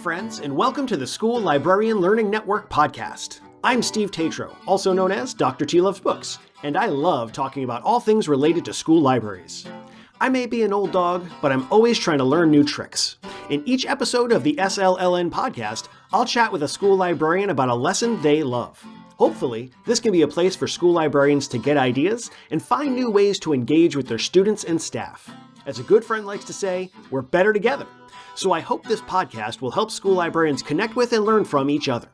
friends, and welcome to the School Librarian Learning Network podcast. I'm Steve Tatro, also known as Dr. T Loves Books, and I love talking about all things related to school libraries. I may be an old dog, but I'm always trying to learn new tricks. In each episode of the SLLN podcast, I'll chat with a school librarian about a lesson they love. Hopefully, this can be a place for school librarians to get ideas and find new ways to engage with their students and staff. As a good friend likes to say, we're better together. So I hope this podcast will help school librarians connect with and learn from each other.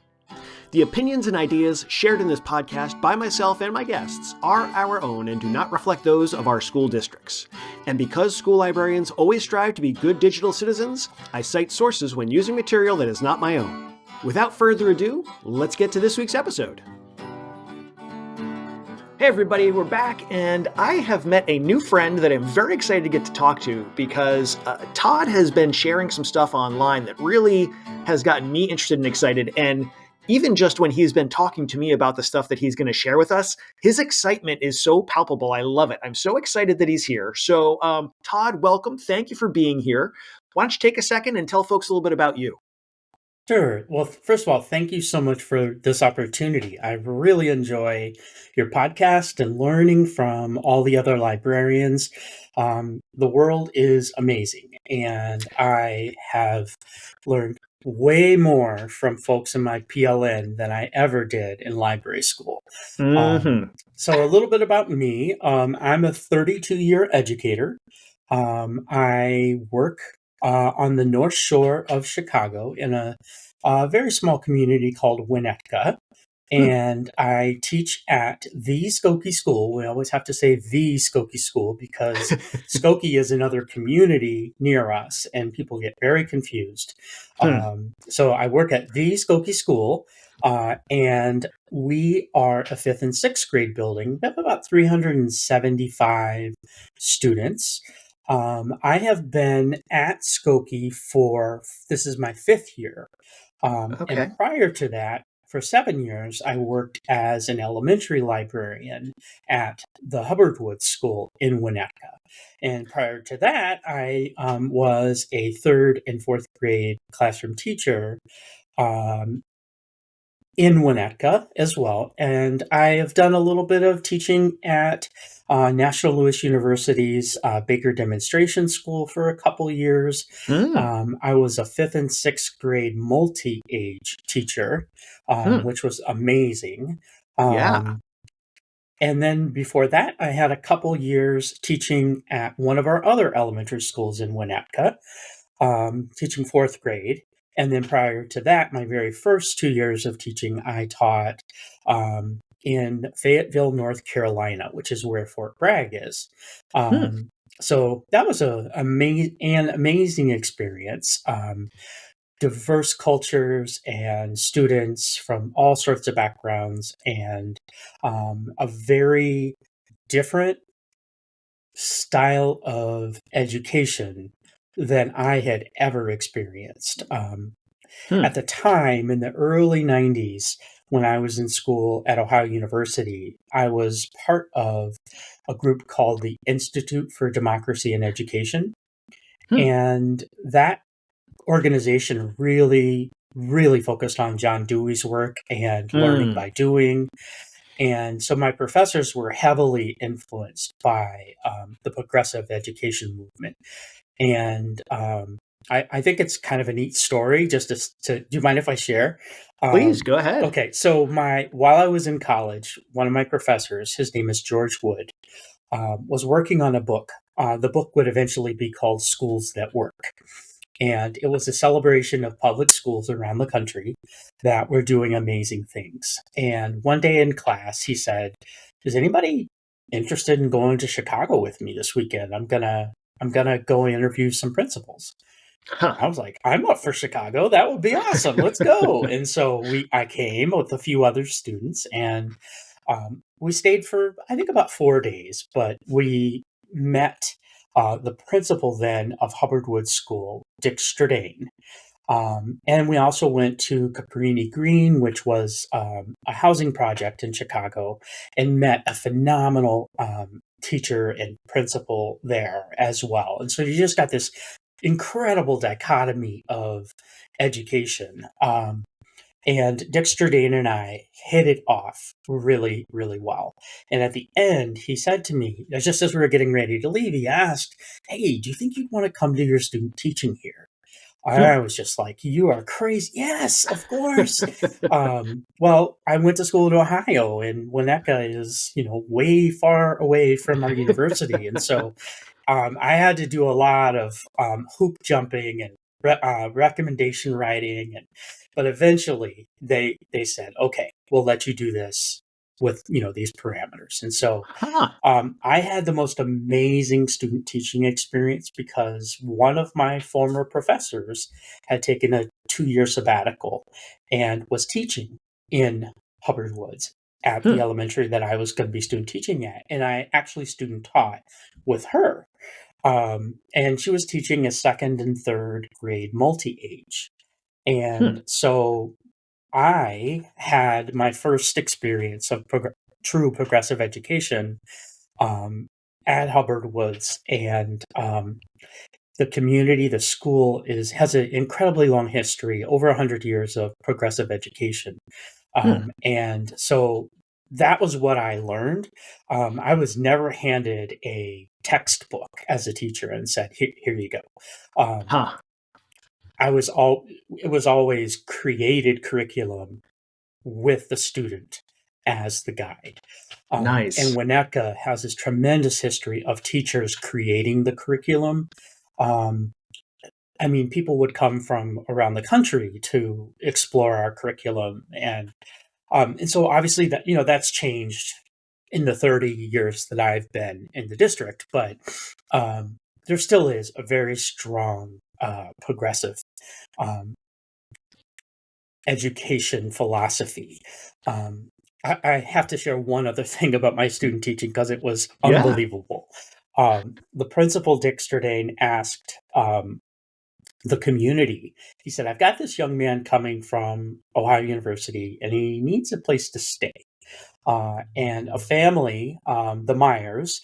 The opinions and ideas shared in this podcast by myself and my guests are our own and do not reflect those of our school districts. And because school librarians always strive to be good digital citizens, I cite sources when using material that is not my own. Without further ado, let's get to this week's episode. Hey everybody, we're back, and I have met a new friend that I'm very excited to get to talk to because Todd has been sharing some stuff online that really has gotten me interested and excited. And even just when he's been talking to me about the stuff that he's going to share with us, his excitement is so palpable. I love it. I'm so excited that he's here. So Todd, welcome. Thank you for being here. Why don't you take a second and tell folks a little bit about you? Sure. Well, first of all, thank you so much for this opportunity. I really enjoy your podcast and learning from all the other librarians. The world is amazing, and I have learned way more from folks in my PLN than I ever did in library school. So a little bit about me. I'm a 32-year educator. I work on the North Shore of Chicago in a very small community called Winnetka. And I teach at the Skokie School. We always have to say the Skokie School because Skokie is another community near us and people get very confused. So I work at the Skokie School and we are a 5th and 6th grade building. We have about 375 students. I have been at Skokie this is my 5th year. And prior to that, for 7 years, I worked as an elementary librarian at the Hubbard Woods School in Winnetka. And prior to that, I was a 3rd and 4th grade classroom teacher in Winnetka as well. And I have done a little bit of teaching at National Louis University's Baker Demonstration School for a couple years. I was a 5th and 6th grade multi-age teacher, which was amazing. And then before that, I had a couple years teaching at one of our other elementary schools in Winnetka, teaching 4th grade. And then prior to that, my very first 2 years of teaching, I taught in Fayetteville, North Carolina, which is where Fort Bragg is. So that was an amazing experience. Diverse cultures and students from all sorts of backgrounds and a very different style of education than I had ever experienced. At the time, in the early 90s, when I was in school at Ohio University, I was part of a group called the Institute for Democracy and Education. And that organization really, really focused on John Dewey's work and learning by doing. And so my professors were heavily influenced by the progressive education movement. And I think it's kind of a neat story. Do you mind if I share? Please, go ahead. Okay, so while I was in college, one of my professors, his name is George Wood, was working on a book. The book would eventually be called Schools That Work. And it was a celebration of public schools around the country that were doing amazing things. And one day in class, he said, "Is anybody interested in going to Chicago with me this weekend? I'm gonna go interview some principals." I was like, "I'm up for Chicago. That would be awesome. Let's go." And so I came with a few other students, and we stayed for, I think, about 4 days. But we met the principal then of Hubbard Woods School, Dick Stradane. And we also went to Cabrini Green, which was a housing project in Chicago, and met a phenomenal teacher and principal there as well. And so you just got this incredible dichotomy of education. And Dick Stradane and I hit it off really, really well. And at the end, he said to me, just as we were getting ready to leave, he asked, "Hey, do you think you'd want to come to your student teaching here?" I was just like, "You are crazy." Yes, of course. Well, I went to school in Ohio, and Winnetka is, way far away from our university. And so I had to do a lot of hoop jumping and recommendation writing, but eventually they said, "Okay, we'll let you do this with these parameters." And so I had the most amazing student teaching experience because one of my former professors had taken a 2-year sabbatical and was teaching in Hubbard Woods at the elementary that I was going to be student teaching at, and I actually student taught with her. And she was teaching a 2nd and 3rd grade multi-age. And so I had my first experience of true progressive education at Hubbard Woods. And the community, the school has an incredibly long history, over 100 years of progressive education. And so that was what I learned. I was never handed a textbook as a teacher and said, here you go. It was always created curriculum with the student as the guide. Nice. And Winnetka has this tremendous history of teachers creating the curriculum. People would come from around the country to explore our curriculum, and so obviously that's changed in the 30 years that I've been in the district, but there still is a very strong progressive education philosophy. I have to share one other thing about my student teaching because it was unbelievable. The principal, Dick Stradane, asked the community. He said, "I've got this young man coming from Ohio University, and he needs a place to stay." And a family, the Myers,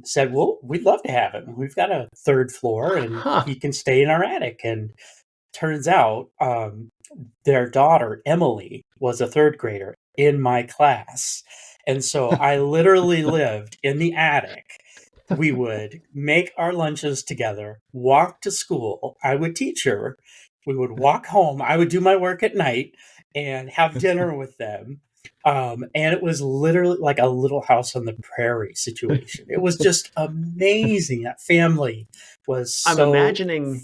said, "Well, we'd love to have him. We've got a 3rd floor, and he can stay in our attic." And turns out their daughter, Emily, was a 3rd grader in my class. And so I literally lived in the attic. We would make our lunches together, walk to school. I would teach her. We would walk home. I would do my work at night and have dinner with them. And it was literally like a Little House on the Prairie situation. It was just amazing. That family was so... I'm imagining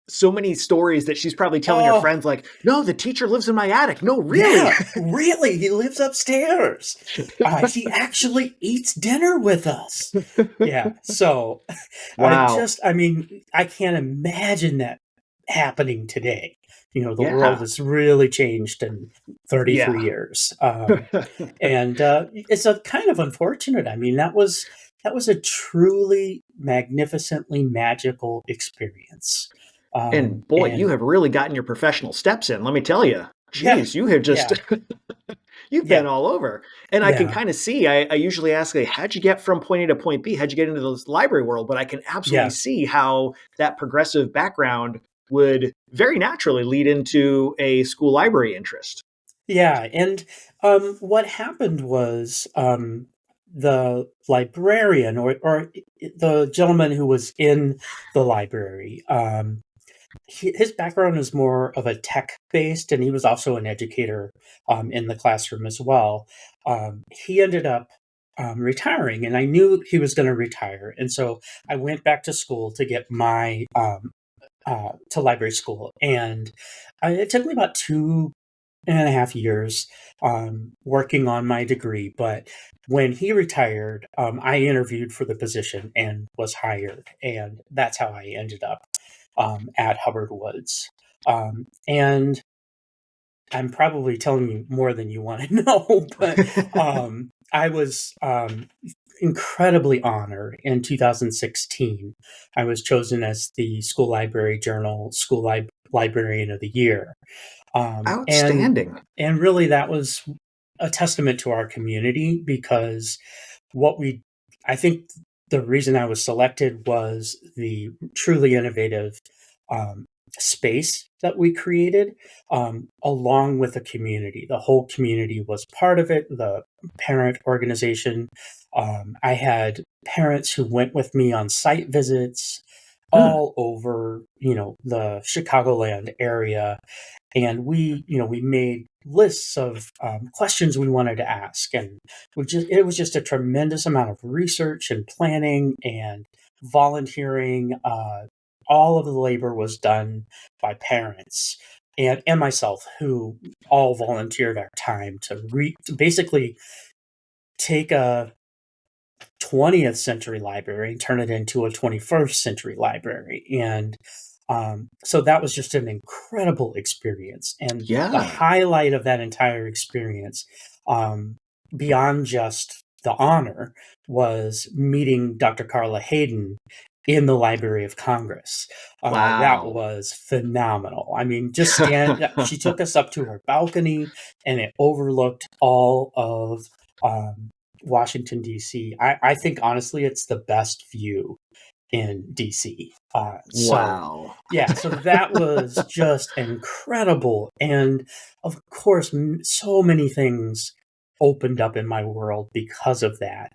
so many stories that she's probably telling her friends, like, "No, the teacher lives in my attic." No, really? Yeah, really? He lives upstairs. He actually eats dinner with us. Yeah. So wow. I can't imagine that happening today. The world has really changed in 33 years. And it's a kind of unfortunate. That was a truly magnificently magical experience. And boy, you have really gotten your professional steps in, let me tell you. Jeez, you have just, you've been all over. And I can kind of see, I usually ask, like, how'd you get from point A to point B? How'd you get into the library world? But I can absolutely see how that progressive background would very naturally lead into a school library interest. Yeah. And what happened was the librarian or the gentleman who was in the library, his background is more of a tech-based, and he was also an educator in the classroom as well. He ended up retiring, and I knew he was going to retire. And so I went back to school to get my to library school. And it took me about 2.5 years working on my degree. But when he retired, I interviewed for the position and was hired. And that's how I ended up at Hubbard Woods. And I'm probably telling you more than you want to know, but I was incredibly honored in 2016. I was chosen as the School Library Journal School Librarian of the Year. Outstanding. And really that was a testament to our community because I think the reason I was selected was the truly innovative space that we created, along with the community. The whole community was part of it, the parent organization. I had parents who went with me on site visits all over, the Chicagoland area. And we made lists of questions we wanted to ask. And it was just a tremendous amount of research and planning and volunteering. All of the labor was done by parents and myself, who all volunteered our time to basically take a 20th century library and turn it into a 21st century library. And so that was just an incredible experience. And the highlight of that entire experience, beyond just the honor, was meeting Dr. Carla Hayden in the Library of Congress. That was phenomenal. I mean, she took us up to her balcony, and it overlooked all of Washington, D.C. I think, honestly, it's the best view in DC. Wow. So that was just incredible. And of course, so many things opened up in my world because of that.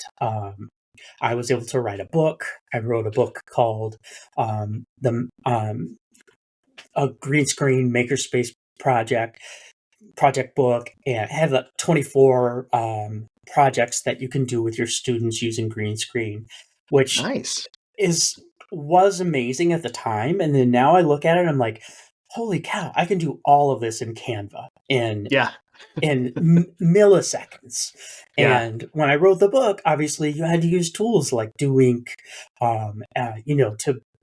I was able to write a book. I wrote a book called a Green Screen Makerspace project book, and had 24 projects that you can do with your students using green screen, which was amazing at the time. And then now I look at it and I'm like, holy cow, I can do all of this in Canva in milliseconds. And when I wrote the book, obviously you had to use tools like DoInk,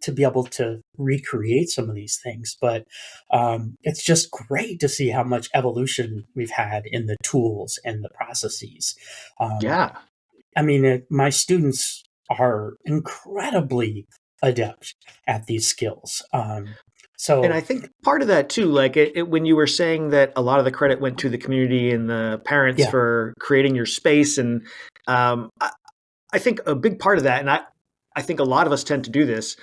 to be able to recreate some of these things. But it's just great to see how much evolution we've had in the tools and the processes. I mean, my students are incredibly adept at these skills. And I think part of that too, like when you were saying that a lot of the credit went to the community and the parents for creating your space, and I think a big part of that, and I think a lot of us tend to do this,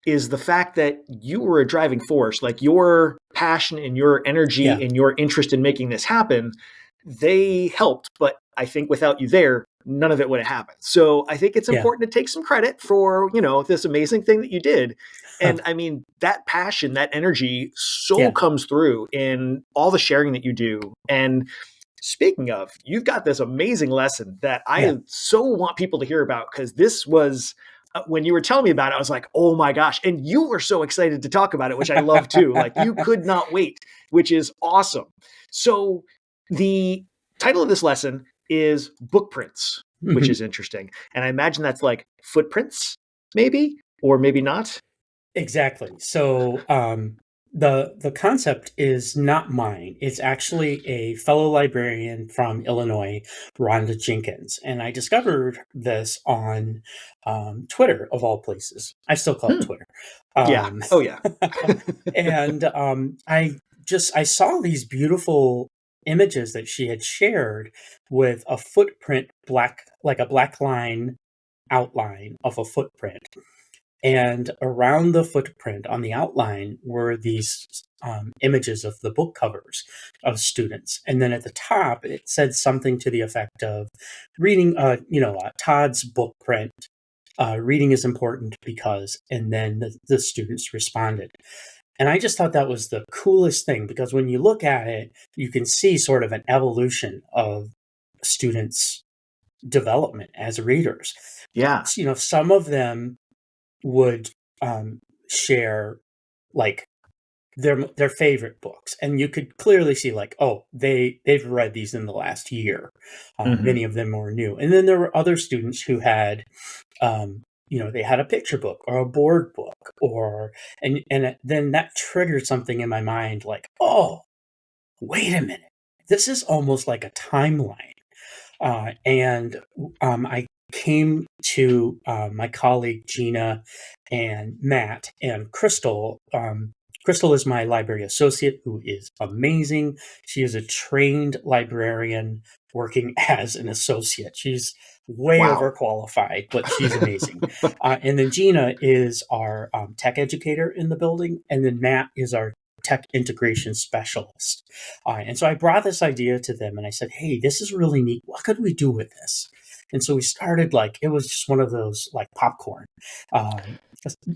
is the fact that you were a driving force. Like your passion and your energy and your interest in making this happen, they helped. But I think without you there, none of it would have happened. So I think it's important to take some credit for, this amazing thing that you did. And I mean, that passion, that energy comes through in all the sharing that you do. And speaking of, you've got this amazing lesson that I so want people to hear about, because this was, when you were telling me about it, I was like, oh my gosh. And you were so excited to talk about it, which I love too. Like you could not wait, which is awesome. So the title of this lesson is Bookprints, which is interesting. And I imagine that's like footprints, maybe, or maybe not. Exactly. So the concept is not mine. It's actually a fellow librarian from Illinois, Rhonda Jenkins. And I discovered this on Twitter, of all places. I still call it Twitter. And I saw these beautiful images that she had shared with a footprint, like a black line outline of a footprint. And around the footprint on the outline were these images of the book covers of students. And then at the top, it said something to the effect of reading, Todd's book print. Reading is important because, and then the students responded. And I just thought that was the coolest thing, because when you look at it, you can see sort of an evolution of students' development as readers. Some of them would share like their favorite books, and you could clearly see like, oh, they've read these in the last year. Many of them were new. And then there were other students who had they had a picture book or a board book, and then that triggered something in my mind like, oh, wait a minute, this is almost like a timeline. And I came to my colleague Gina and Matt and Crystal. Crystal is my library associate, who is amazing. She is a trained librarian working as an associate. She's way Wow. overqualified, but she's amazing. And then Gina is our tech educator in the building, and then Matt is our tech integration specialist. And so I brought this idea to them, and I said, hey, this is really neat. What could we do with this? And so we started it was just one of those popcorn.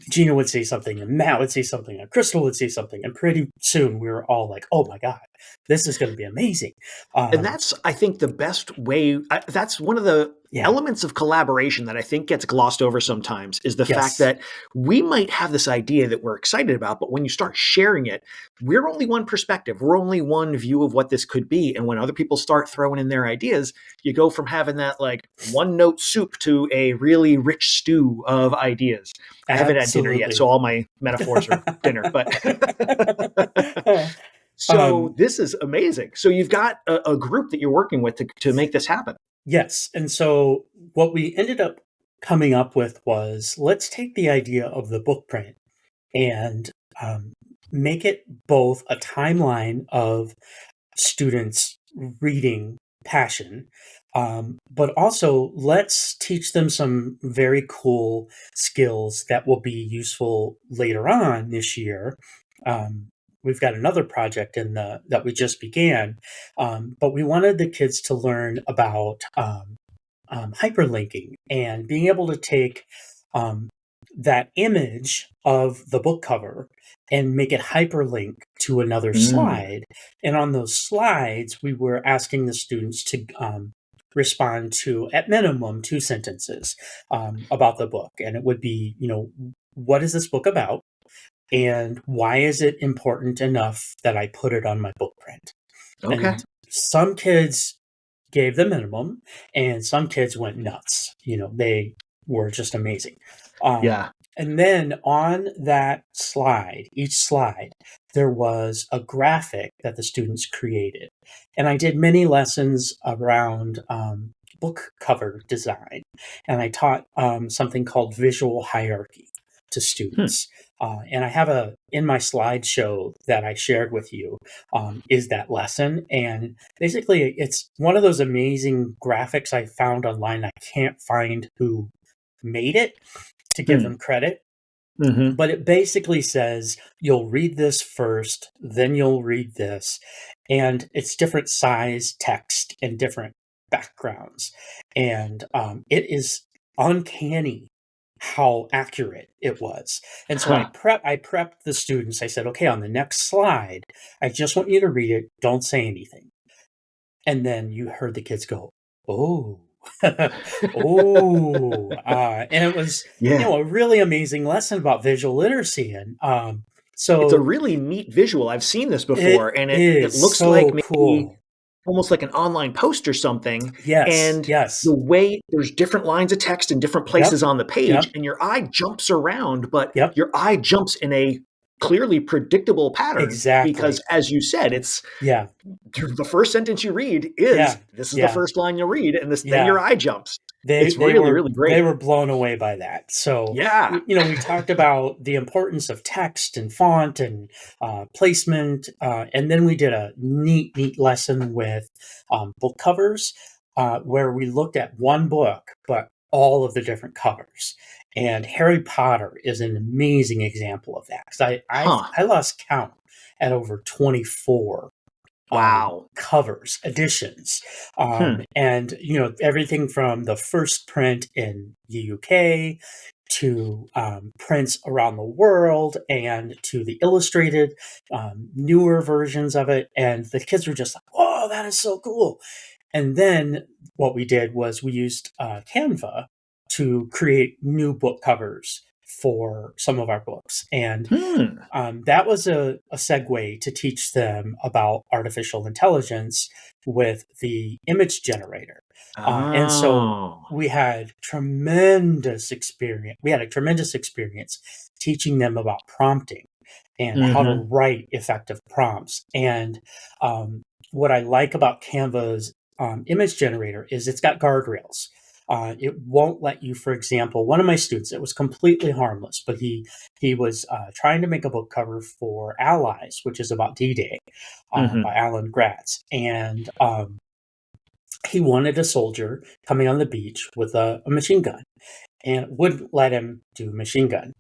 Gina would say something, and Matt would say something, and Crystal would say something, and pretty soon we were all like, "Oh my god, this is going to be amazing!" And that's, I think, the best way. That's one of the elements of collaboration that I think gets glossed over sometimes, is the fact that we might have this idea that we're excited about, but when you start sharing it, we're only one perspective. We're only one view of what this could be. And when other people start throwing in their ideas, you go from having that one note soup to a really rich stew of ideas. I haven't had dinner yet, so all my metaphors are dinner. But so this is amazing. So you've got a group that you're working with to make this happen. Yes. And so what we ended up coming up with was, let's take the idea of the book print and make it both a timeline of students' reading passion, but also let's teach them some very cool skills that will be useful later on this year. We've got another project that we just began, but we wanted the kids to learn about hyperlinking and being able to take that image of the book cover and make it hyperlink to another slide. And on those slides, we were asking the students to respond to, at minimum, 2 sentences about the book. And it would be, what is this book about? And why is it important enough that I put it on my book print? Okay. And some kids gave the minimum, and some kids went nuts. They were just amazing. And then on that slide, each slide, there was a graphic that the students created. And I did many lessons around book cover design. And I taught something called visual hierarchy to students. And I have in my slideshow that I shared with you, is that lesson. And basically, it's one of those amazing graphics I found online. I can't find who made it to give them credit. But it basically says, you'll read this first, then you'll read this. And it's different size text and different backgrounds. And it is uncanny how accurate it was. And so I prepped the students. I said, okay, on the next slide, I just want you to read it. Don't say anything. And then you heard the kids go, oh, oh, and it was, a really amazing lesson about visual literacy. And so it's a really neat visual. I've seen this before, and it looks so like maybe cool. Almost like an online post or something. And the way there's different lines of text in different places on the page, and your eye jumps around, but your eye jumps in a clearly predictable pattern. Exactly. Because as you said, it's the first sentence you read is this is the first line you'll read, and then your eye jumps. It's really great. They were blown away by that. So, we talked about the importance of text and font and placement. And then we did a neat lesson with book covers where we looked at one book, but all of the different covers. And Harry Potter is an amazing example of that. Because I lost count at over 24 covers, editions. And, everything from the first print in the UK to prints around the world and to the illustrated, newer versions of it. And the kids were just like, whoa, that is so cool. And then what we did was we used Canva to create new book covers for some of our books. And that was a segue to teach them about artificial intelligence with the image generator. And so we had tremendous experience. We had a tremendous experience teaching them about prompting and how to write effective prompts. And what I like about Canva's image generator is it's got guardrails. It won't let you, for example, one of my students, it was completely harmless, but he was trying to make a book cover for Allies, which is about D-Day, by Alan Gratz. And he wanted a soldier coming on the beach with a machine gun, and wouldn't let him do machine gun.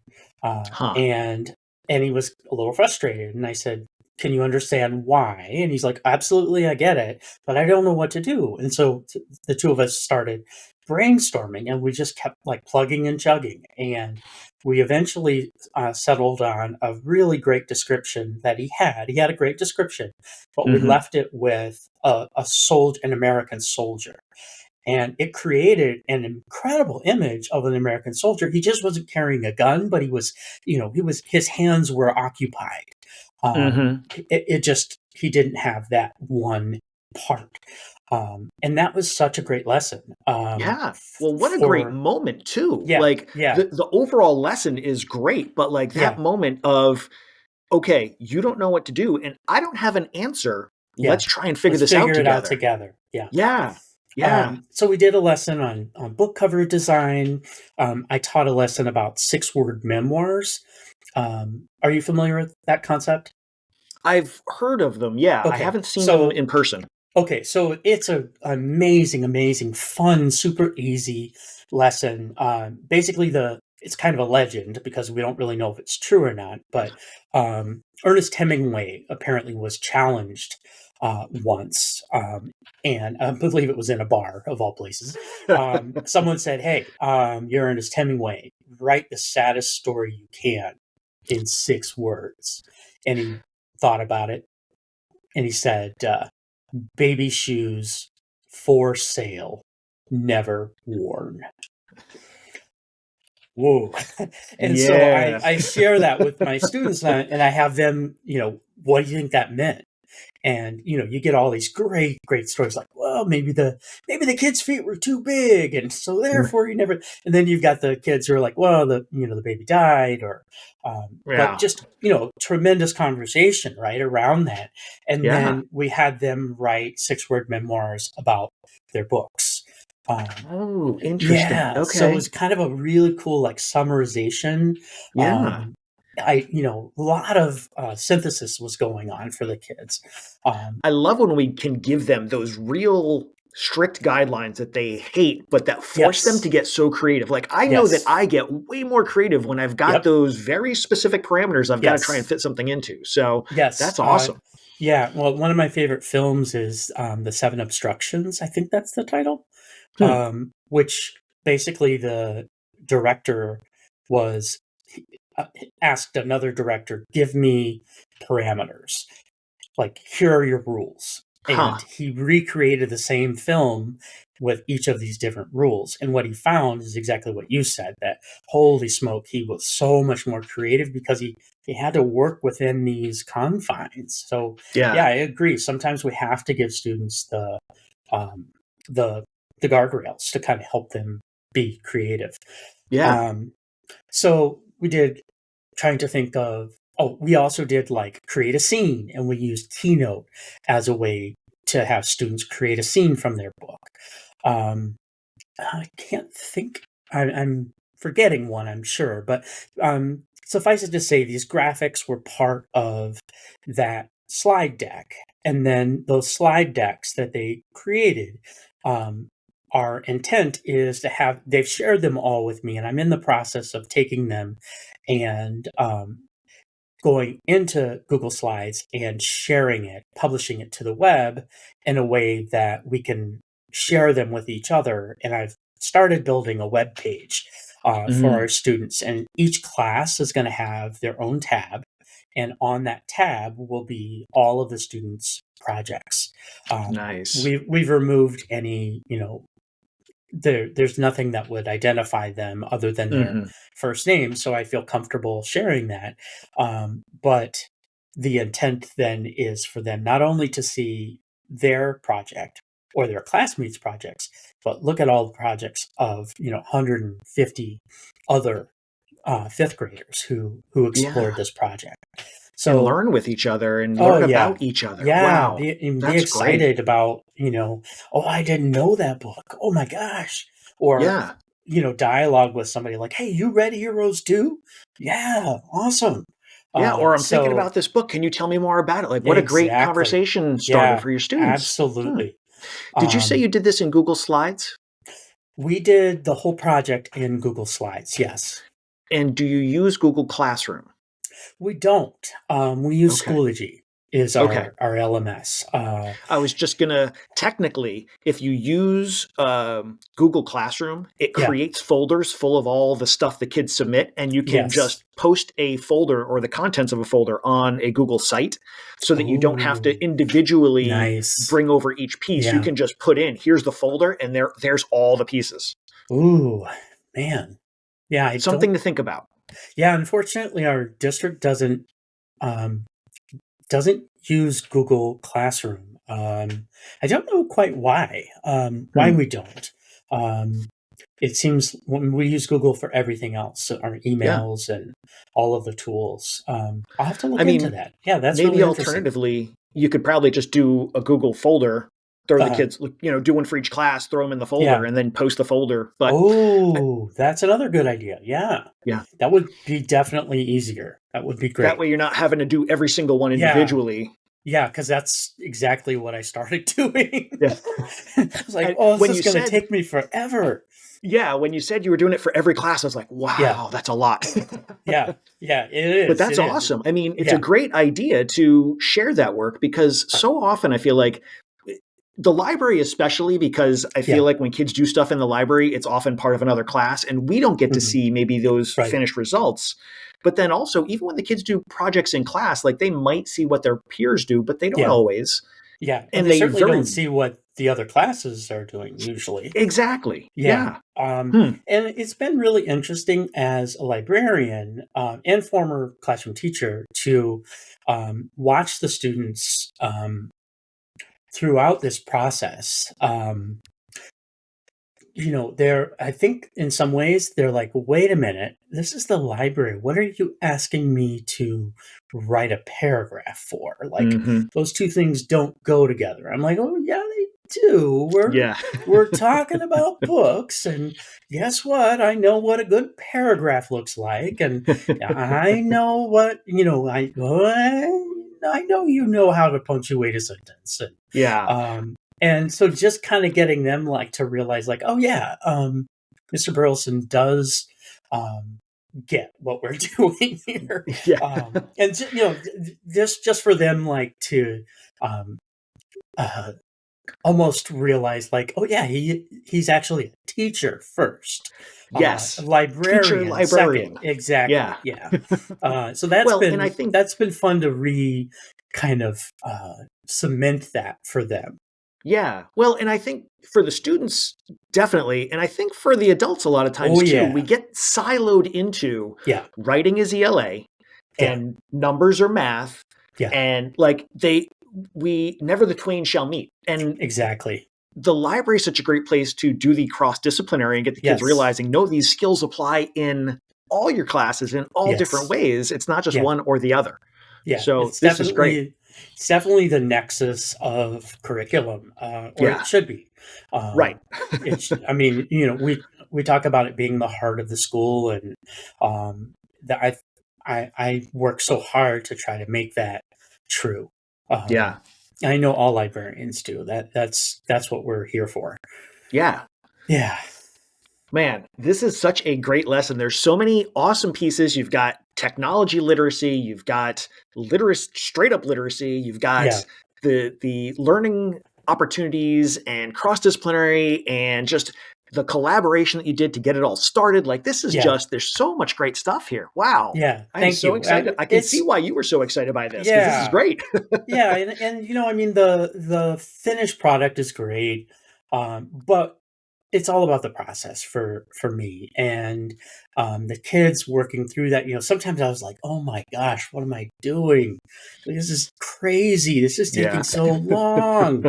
Huh. And he was a little frustrated. And I said, "Can you understand why?" And he's like, "Absolutely, I get it, but I don't know what to do." And so the two of us started brainstorming, and we just kept like plugging and chugging. And we eventually settled on a really great description that he had. He had a great description, but we left it with an American soldier. And it created an incredible image of an American soldier. He just wasn't carrying a gun, but his hands were occupied. He didn't have that one part. And that was such a great lesson. Yeah. Well, what a great moment too. Yeah, Like yeah. the overall lesson is great, but like that moment of, okay, you don't know what to do and I don't have an answer. Yeah. Let's try and figure Let's this figure it out out together. Yeah. Yeah. Yeah. So we did a lesson on book cover design. I taught a lesson about 6-word memoirs. Are you familiar with that concept? I've heard of them. Yeah. I Okay, haven't seen them in person. Okay, so it's an amazing, amazing, fun, super easy lesson. Basically, it's kind of a legend because we don't really know if it's true or not. But Ernest Hemingway apparently was challenged once, and I believe it was in a bar of all places. Someone said, "Hey, you're Ernest Hemingway. Write the saddest story you can in 6 words." And he thought about it, and he said, "Baby shoes for sale, never worn." Whoa. And so I share that with my students, and I have them, what do you think that meant? And you get all these great stories like, well, maybe the kid's feet were too big, and so therefore you never. And then you've got the kids who are like, well, the baby died, or but just tremendous conversation right around that. And then we had them write 6-word memoirs about their books. Interesting. Yeah, Okay. so it was kind of a really cool like summarization. Yeah. A lot of synthesis was going on for the kids. I love when we can give them those real strict guidelines that they hate, but that force them to get so creative. Like I know that I get way more creative when I've got those very specific parameters I've got to try and fit something into. So that's awesome. Yeah. Well, one of my favorite films is The 7 Obstructions. I think that's the title. Which basically the director was asked another director, give me parameters. Like, here are your rules. And he recreated the same film with each of these different rules. And what he found is exactly what you said, that holy smoke, he was so much more creative because he had to work within these confines. So yeah, I agree. Sometimes we have to give students the guardrails to kind of help them be creative. Yeah. So we did trying to think of, we also did like create a scene, and we used Keynote as a way to have students create a scene from their book. I can't think, I'm forgetting one, I'm sure, but suffice it to say, these graphics were part of that slide deck. And then those slide decks that they created, our intent is to have, they've shared them all with me, and I'm in the process of taking them and going into Google Slides and sharing it, publishing it to the web in a way that we can share them with each other. And I've started building a web page for our students, and each class is going to have their own tab. And on that tab will be all of the students' projects. Nice. We've removed any, there's nothing that would identify them other than their first name. So I feel comfortable sharing that. But the intent then is for them not only to see their project or their classmates' projects, but look at all the projects of, 150 other fifth graders who explored this project. So and learn with each other and learn about each other. Yeah, wow, be excited about, I didn't know that book. Oh my gosh. Or, dialogue with somebody like, hey, you read Heroes too? Yeah, awesome. Yeah, or I'm thinking about this book. Can you tell me more about it? Like, what a great conversation starter for your students. Absolutely. Did you say you did this in Google Slides? We did the whole project in Google Slides, yes. And do you use Google Classroom? We don't. We use Okay. Schoology is Okay. our LMS. I was just gonna, technically, if you use Google Classroom, it Yeah. creates folders full of all the stuff the kids submit, and you can Yes. just post a folder or the contents of a folder on a Google site so that you don't have to Ooh, individually nice. bring over each piece. You Yeah. can just put in, here's the folder, and there's all the pieces. Ooh, man. Yeah, I Something don't. to think about. Yeah, unfortunately, our district doesn't use Google Classroom. I don't know quite why we don't. It seems when we use Google for everything else, so our emails and all of the tools. I'll have to look into that. Yeah, that's maybe really interesting. alternatively, you could probably just do a Google folder, throw the kids, do one for each class, throw them in the folder, and then post the folder. But that's another good idea. Yeah. Yeah. That would be definitely easier. That would be great. That way you're not having to do every single one individually. Yeah, because that's exactly what I started doing. Yeah. I was like, this is going to take me forever. Yeah, when you said you were doing it for every class, I was like, wow, that's a lot. Yeah, it is. But that's awesome. I mean, it's a great idea to share that work, because so often I feel like the library, especially because I feel like when kids do stuff in the library, it's often part of another class, and we don't get to see maybe those finished results. But then also, even when the kids do projects in class, like they might see what their peers do, but they don't always. Yeah, and they certainly don't see what the other classes are doing usually. Exactly. Yeah. And it's been really interesting as a librarian and former classroom teacher to watch the students throughout this process. I think in some ways they're like, wait a minute, this is the library. What are you asking me to write a paragraph for? Like those two things don't go together. I'm like, oh yeah, they do. We're talking about books, and guess what? I know what a good paragraph looks like, and I know what, I know you know how to punctuate a sentence. And, and so just kind of getting them to realize oh yeah, Mr. Burleson does get what we're doing here. And just for them to almost realize oh yeah, he's actually a teacher first. Yes. Librarian. Teacher, librarian. Second. Exactly. Yeah. So that's and I think that's been fun to kind of cement that for them. Yeah. Well, and I think for the students, definitely. And I think for the adults, a lot of times too, we get siloed into writing is ELA and numbers are math. And we never the twain shall meet. And exactly. The library is such a great place to do the cross-disciplinary and get the kids realizing, no, these skills apply in all your classes in all different ways. It's not just one or the other. Yeah. So this is great. It's definitely the nexus of curriculum, or it should be. Right. I mean, we talk about it being the heart of the school, and I work so hard to try to make that true. I know all librarians do. That's what we're here for. Yeah. Yeah. Man, this is such a great lesson. There's so many awesome pieces. You've got technology literacy, you've got straight up literacy, you've got the learning opportunities and cross-disciplinary and just the collaboration that you did to get it all started. Like this is there's so much great stuff here. Wow. Yeah. I'm so excited. I can see why you were so excited by this. Yeah. This is great. Yeah. And I mean, the finished product is great. But it's all about the process for me, and the kids working through that. Sometimes I was like, oh my gosh, what am I doing? This is crazy. This is taking so long.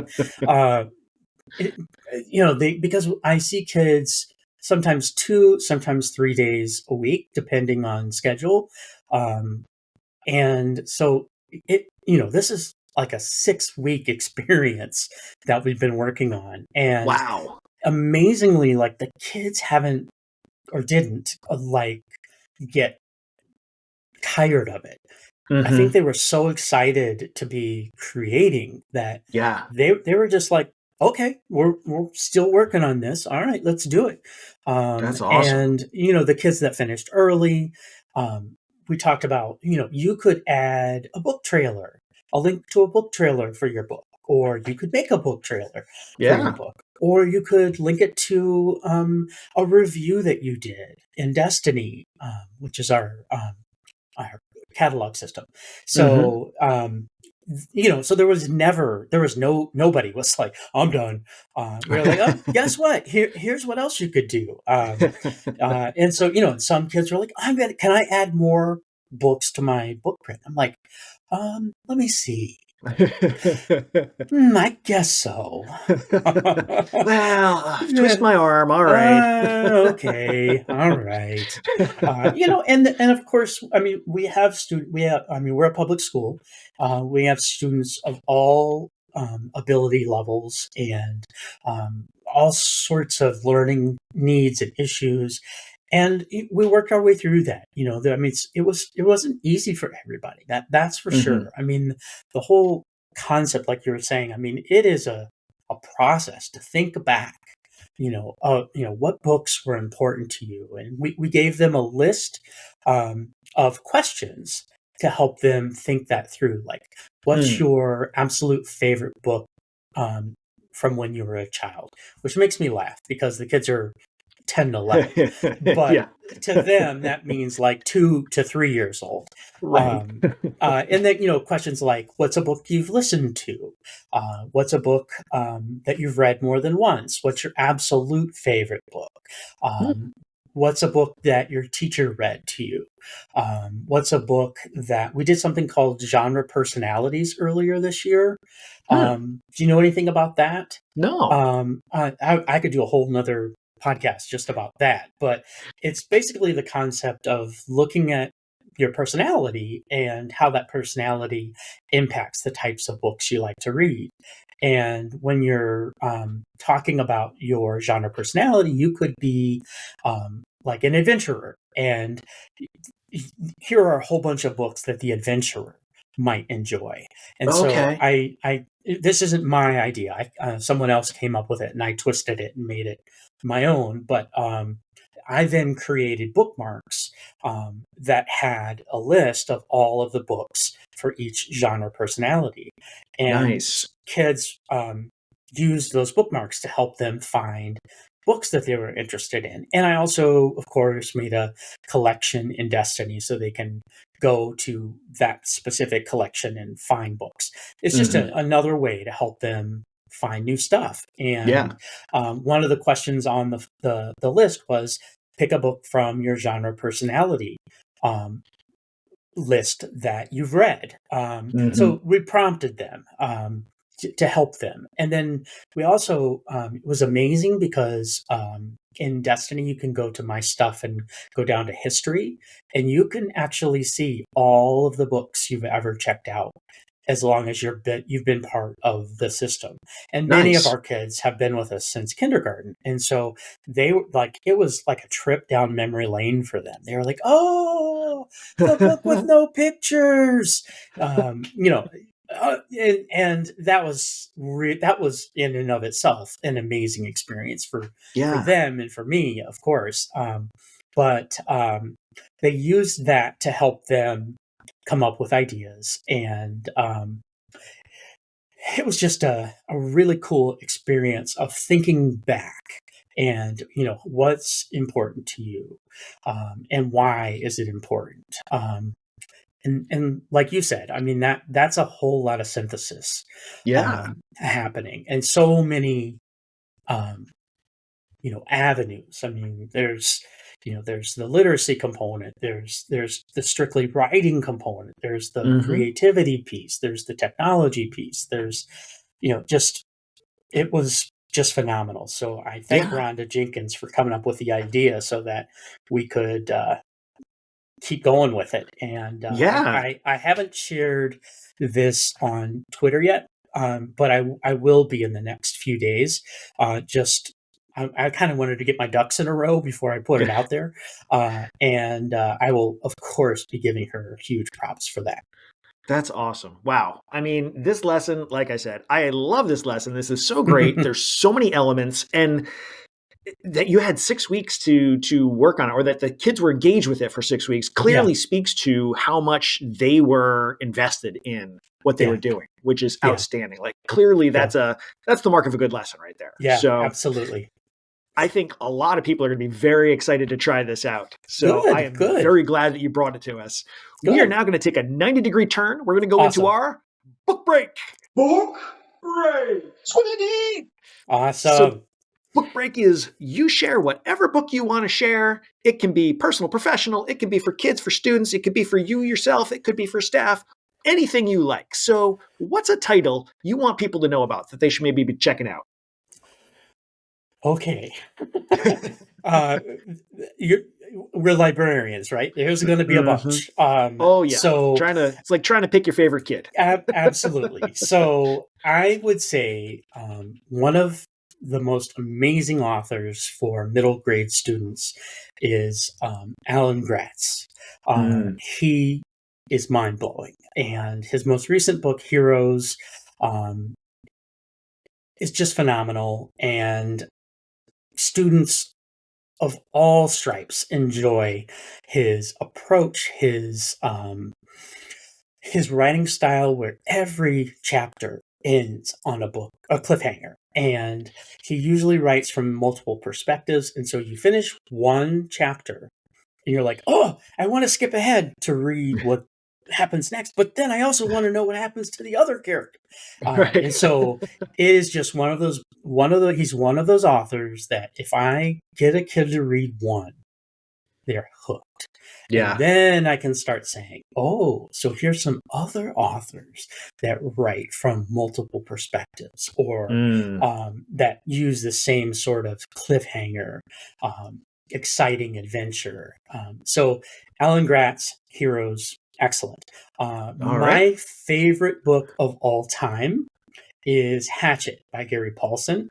Because I see kids sometimes 2, sometimes 3 days a week, depending on schedule. And so this is like a 6-week experience that we've been working on. And wow. Amazingly, the kids haven't or didn't get tired of it. I think they were so excited to be creating that they were just Okay, we're still working on this. All right, let's do it. That's awesome. And the kids that finished early, we talked about, you could add a book trailer, a link to a book trailer for your book, or you could make a book trailer for your Yeah. book, or you could link it to a review that you did in Destiny, which is our catalog system. Hmm. So, so there was nobody was like, I'm done. We were like, oh, guess what? Here's what else you could do. And so, some kids were like, can I add more books to my book print? I'm like, let me see. I guess so. Well, twist Yeah. my arm. All right. Okay, all right. And of course, I mean, we're a public school. We have students of all ability levels and all sorts of learning needs and issues. And we worked our way through that. I mean, it wasn't easy for everybody. That's for Hmm. sure. I mean, the whole concept, like you were saying, I mean, it is a process to think back, what books were important to you. And we gave them a list of questions to help them think that through. Like, what's Mm. your absolute favorite book um, from when you were a child? Which makes me laugh because the kids are 10 to 11. But Yeah. to them, that means like 2 to 3 years old. Right. And then, questions like, what's a book you've listened to? What's a book that you've read more than once? What's your absolute favorite book? Hmm. Um, what's a book that your teacher read to you? What's a book that we did something called genre personalities earlier this year? Hmm. Do you know anything about that? No. I could do a whole nother podcast just about that, but it's basically the concept of looking at your personality and how that personality impacts the types of books you like to read. And when you're talking about your genre personality, you could be like an adventurer. And here are a whole bunch of books that the adventurer might enjoy. And so Okay. this isn't my idea. Someone else came up with it, and I twisted it and made it my own. But I then created bookmarks that had a list of all of the books for each genre personality, and Nice. kids used those bookmarks to help them find books that they were interested in. And I also, of course, made a collection in Destiny so they can go to that specific collection and find books. It's just Hmm. another way to help them find new stuff. And Yeah. one of the questions on the list was pick a book from your genre personality um, list that you've read. Hmm. So we prompted them to help them. And then we also, it was amazing because in Destiny, you can go to My Stuff and go down to history, and you can actually see all of the books you've ever checked out as long as you've been part of the system. And many of Nice. our kids have been with us since kindergarten. And so they were like, it was like a trip down memory lane for them. They were like, oh, the book with no pictures. And that was in and of itself an amazing experience for Yeah. them and for me, of course. But they used that to help them come up with ideas, and it was just a really cool experience of thinking back and what's important to you, and why is it important. And like you said, I mean, that's a whole lot of synthesis Yeah. happening, and so many um, avenues. I mean, there's the literacy component, there's the strictly writing component, there's the Hmm. creativity piece, there's the technology piece, there's just it was just phenomenal. So I thank Yeah. Rhonda Jenkins for coming up with the idea so that we could keep going with it. And Yeah. I haven't shared this on Twitter yet, but I will be in the next few days. Just I kind of wanted to get my ducks in a row before I put it out there, and I will of course be giving her huge props for that. That's awesome. Wow. I mean, this lesson, like I said, I love this lesson. This is so great. There's so many elements, and that you had 6 weeks to work on it, or that the kids were engaged with it for 6 weeks, clearly speaks to how much they were invested in what they were doing, which is outstanding. Like, clearly that's the mark of a good lesson right there. Yeah, So absolutely. I think a lot of people are going to be very excited to try this out. So I am very glad that you brought it to us. We are now going to take a 90-degree turn. We're going to go into our book break. Book break. Awesome. So book break is you share whatever book you want to share. It can be personal, professional. It can be for kids, for students. It could be for you yourself. It could be for staff. Anything you like. So what's a title you want people to know about that they should maybe be checking out? Okay. We're librarians, right? There's going to be a bunch. So it's like trying to pick your favorite kid. Absolutely. So I would say one of the most amazing authors for middle grade students is Alan Gratz. He is mind-blowing, and his most recent book, Heroes, is just phenomenal, and students of all stripes enjoy his approach, his writing style, where every chapter ends on a cliffhanger, and he usually writes from multiple perspectives. And so you finish one chapter and you're like, oh, I want to skip ahead to read what happens next, but then I also want to know what happens to the other character. And so it is just he's one of those authors that if I get a kid to read one, they're hooked. And then I can start saying, oh, so here's some other authors that write from multiple perspectives, or that use the same sort of cliffhanger, exciting adventure. So Alan Gratz, Heroes, excellent. My favorite book of all time is Hatchet by Gary Paulsen,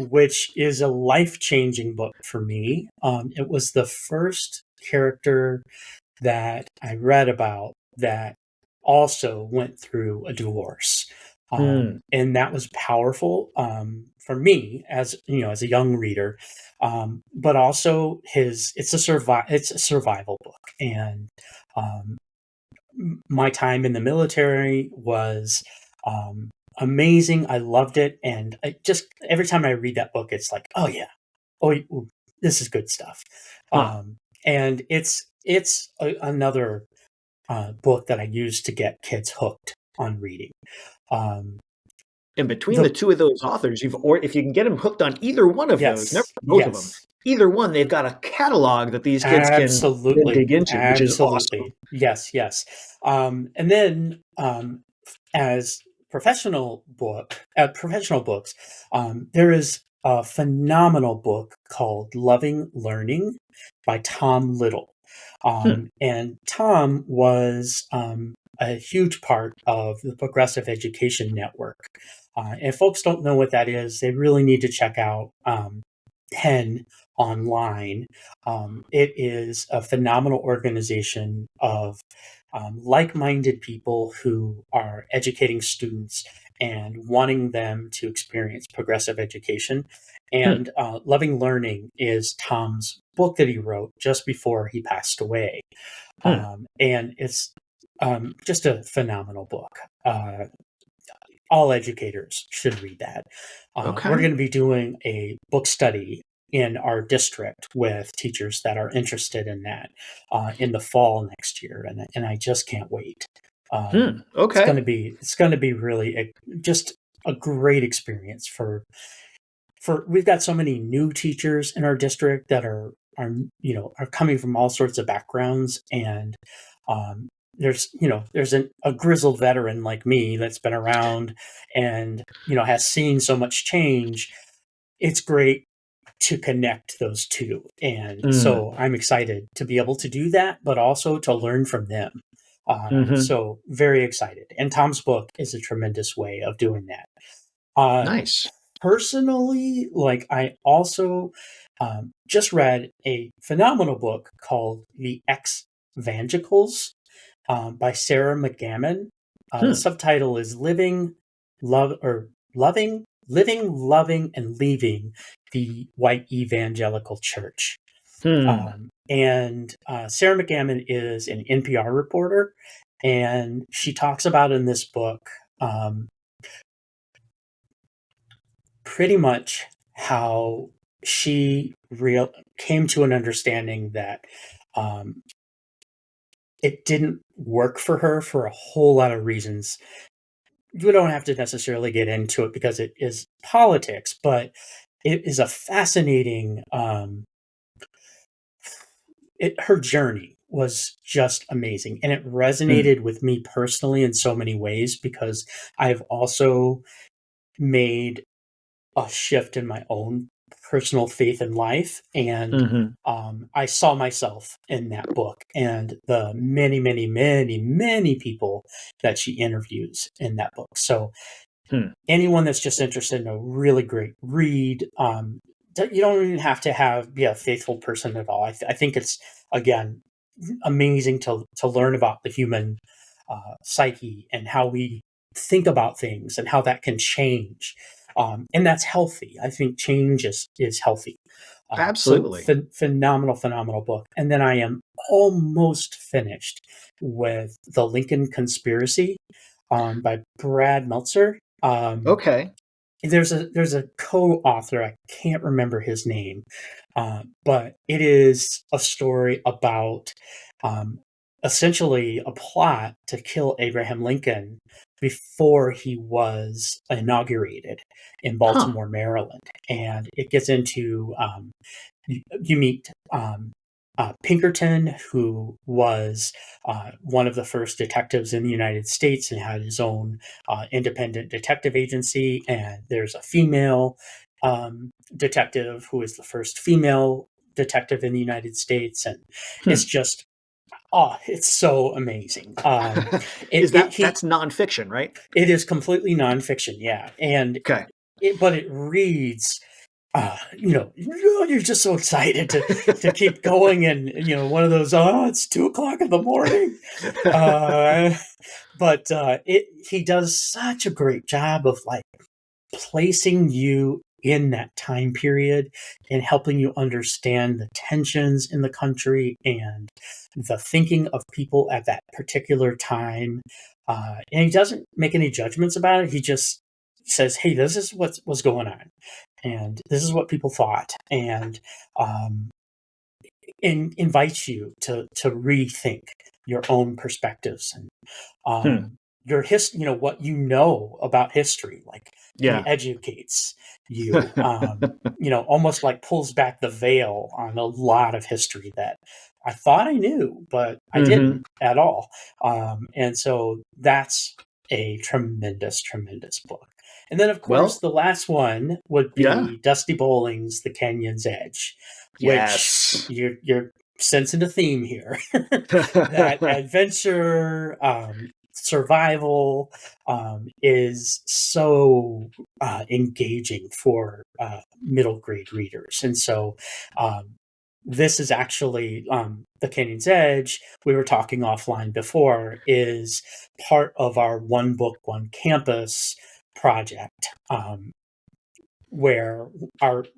which is a life-changing book for me. It was the first character that I read about that also went through a divorce. And that was powerful for me as a young reader. But also it's a survival book. And my time in the military was amazing. I loved it. And every time I read that book, it's like, oh yeah, this is good stuff. And it's another book that I use to get kids hooked on reading. And between the two of those authors, if you can get them hooked on either one of those, never both of them, either one, they've got a catalog that these kids can dig into, which is awesome. Yes. And then as professional books, there is a phenomenal book called Loving Learning by Tom Little. And Tom was a huge part of the Progressive Education Network. And if folks don't know what that is, they really need to check out PEN online. It is a phenomenal organization of like-minded people who are educating students and wanting them to experience progressive education. And Loving Learning is Tom's book that he wrote just before he passed away. And it's just a phenomenal book. All educators should read that. We're going to be doing a book study in our district with teachers that are interested in that in the fall next year, and I just can't wait. It's going to be really just a great experience for. We've got so many new teachers in our district that are coming from all sorts of backgrounds, and there's a grizzled veteran like me that's been around and has seen so much change. It's great to connect those two, and so I'm excited to be able to do that, but also to learn from them. So very excited, and Tom's book is a tremendous way of doing that. Nice. Personally, I also just read a phenomenal book called The Exvangelicals by Sarah McCammon. The subtitle is Living, Loving, and Leaving the White Evangelical Church. And Sarah McCammon is an NPR reporter, and she talks about in this book pretty much how she came to an understanding that it didn't work for her for a whole lot of reasons. We don't have to necessarily get into it because it is politics, but it is a fascinating. Her journey was just amazing, and it resonated with me personally in so many ways because I've also made a shift in my own personal faith and life, and I saw myself in that book and the many, many, many, many people that she interviews in that book. So anyone that's just interested in a really great read, you don't even have to be a faithful person at all. I think it's, again, amazing to learn about the human psyche and how we think about things and how that can change. And that's healthy. I think change is healthy. Absolutely. So phenomenal book. And then I am almost finished with The Lincoln Conspiracy by Brad Meltzer. Okay. There's a co-author, I can't remember his name, but it is a story about essentially a plot to kill Abraham Lincoln before he was inaugurated in Baltimore, Maryland. And it gets into, you meet Pinkerton, who was one of the first detectives in the United States and had his own independent detective agency. And there's a female detective who is the first female detective in the United States. And it's just, it's so amazing. That's nonfiction, right? It is completely nonfiction, yeah. And but it reads, you're just so excited to keep going, and one of those, it's 2:00 in the morning. But he does such a great job of like placing you in that time period and helping you understand the tensions in the country and the thinking of people at that particular time. And he doesn't make any judgments about it. He just says, hey, this is what's going on. And this is what people thought. And invites you to rethink your own perspectives and your history, what you know about history, like he educates you, almost like pulls back the veil on a lot of history that I thought I knew, but I didn't at all. And so that's a tremendous, tremendous book. And then, of course, the last one would be Dusty Bowling's The Canyon's Edge, which you're sensing a theme here. That adventure, survival is so engaging for middle grade readers. And so this is actually The Canyon's Edge, we were talking offline before, is part of our One Book, One Campus project, where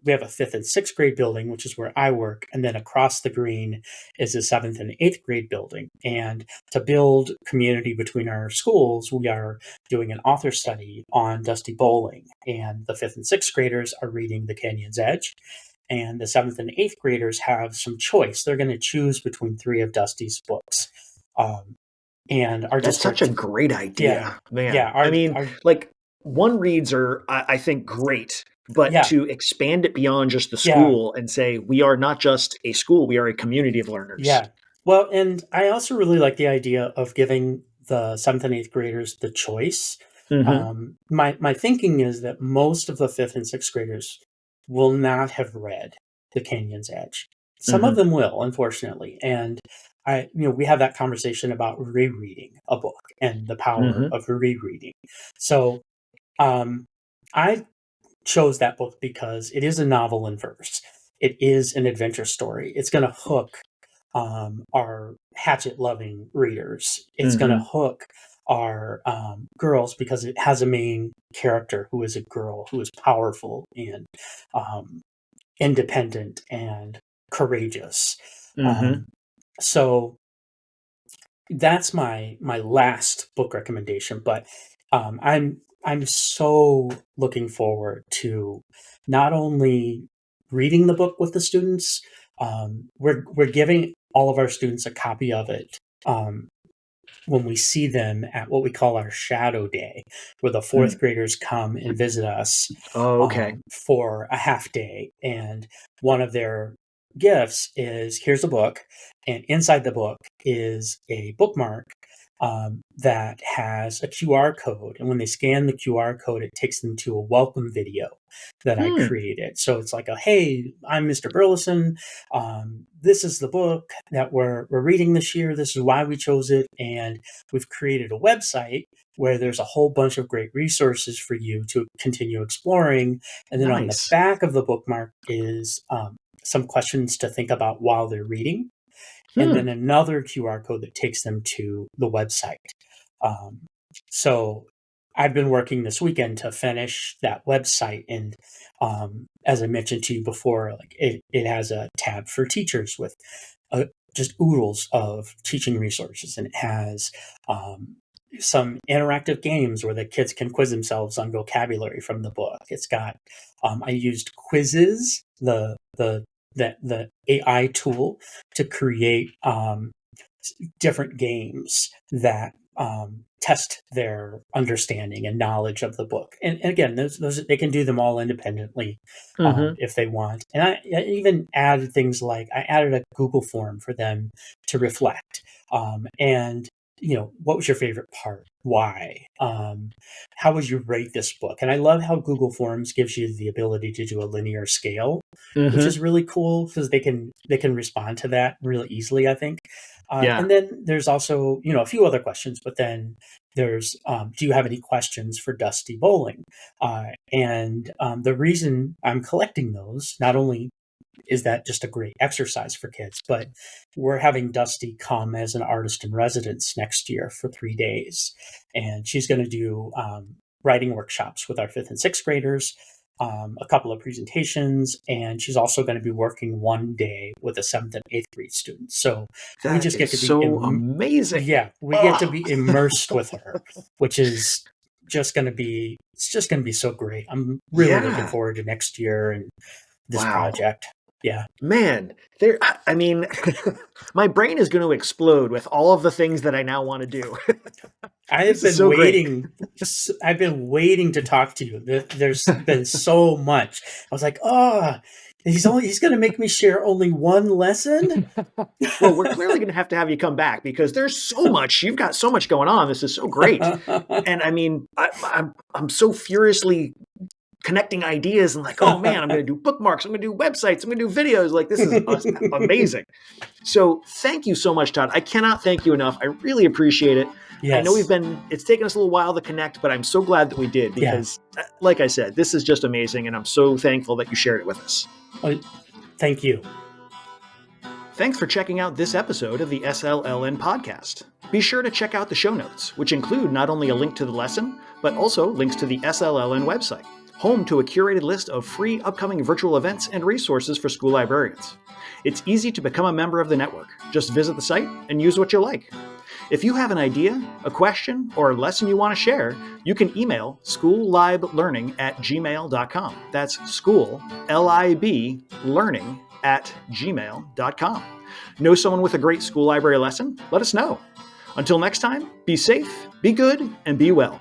we have a 5th and 6th grade building, which is where I work, and then across the green is a 7th and 8th grade building. And to build community between our schools, we are doing an author study on Dusty Bowling, and the 5th and 6th graders are reading The Canyon's Edge, and the 7th and 8th graders have some choice. They're going to choose between 3 of Dusty's books. And our That's such a great idea, man. Yeah, like one reads are, I think, great, but to expand it beyond just the school and say, we are not just a school, we are a community of learners. Yeah. Well, and I also really like the idea of giving the 7th and 8th graders the choice. My thinking is that most of the 5th and 6th graders will not have read The Canyon's Edge. Some of them will, unfortunately. And we have that conversation about rereading a book and the power of rereading. So I chose that book because it is a novel in verse. It is an adventure story. It's going to hook our Hatchet loving readers. It's going to hook our girls because it has a main character who is a girl who is powerful and independent and courageous. So that's my last book recommendation, but I'm so looking forward to not only reading the book with the students. We're giving all of our students a copy of it when we see them at what we call our shadow day, where the fourth graders come and visit us for a half day. And one of their gifts is, here's a book, and inside the book is a bookmark that has a QR code. And when they scan the QR code, it takes them to a welcome video that I created. So it's like hey, I'm Mr. Burleson. This is the book that we're reading this year. This is why we chose it. And we've created a website where there's a whole bunch of great resources for you to continue exploring. And then on the back of the bookmark is some questions to think about while they're reading. And then another QR code that takes them to the website. So I've been working this weekend to finish that website. And as I mentioned to you before, it has a tab for teachers with just oodles of teaching resources. And it has some interactive games where the kids can quiz themselves on vocabulary from the book. It's got, I used quizzes, the AI tool, to create different games that test their understanding and knowledge of the book. And again, those they can do them all independently if they want. And I even added things like I added a Google form for them to reflect. And what was your favorite part? Why? How would you rate this book? And I love how Google Forms gives you the ability to do a linear scale, which is really cool because they can respond to that really easily, I think. And then there's also, a few other questions, but then there's, do you have any questions for Dusty Bowling? And the reason I'm collecting those, not only is that just a great exercise for kids, but we're having Dusty come as an artist in residence next year for 3 days. And she's going to do writing workshops with our 5th and 6th graders, a couple of presentations, and she's also going to be working one day with the 7th and 8th grade students. So we just get to be so amazing. Yeah, we get to be immersed with her, which is just going to be so great. I'm really looking forward to next year and this project. Yeah, man, my brain is going to explode with all of the things that I now want to do. I've been waiting. I've been waiting to talk to you. There's been so much. I was like, he's going to make me share only one lesson. Well, we're clearly going to have you come back because there's so much. You've got so much going on. This is so great. And I'm so furiously connecting ideas and oh man, I'm going to do bookmarks. I'm going to do websites. I'm going to do videos. This is amazing. So thank you so much, Todd. I cannot thank you enough. I really appreciate it. Yes. I know it's taken us a little while to connect, but I'm so glad that we did because like I said, this is just amazing. And I'm so thankful that you shared it with us. Thank you. Thanks for checking out this episode of the SLLN podcast. Be sure to check out the show notes, which include not only a link to the lesson, but also links to the SLLN website, home to a curated list of free upcoming virtual events and resources for school librarians. It's easy to become a member of the network. Just visit the site and use what you like. If you have an idea, a question, or a lesson you want to share, you can email schoolliblearning@gmail.com. That's school, L-I-B, learning@gmail.com. Know someone with a great school library lesson? Let us know. Until next time, be safe, be good, and be well.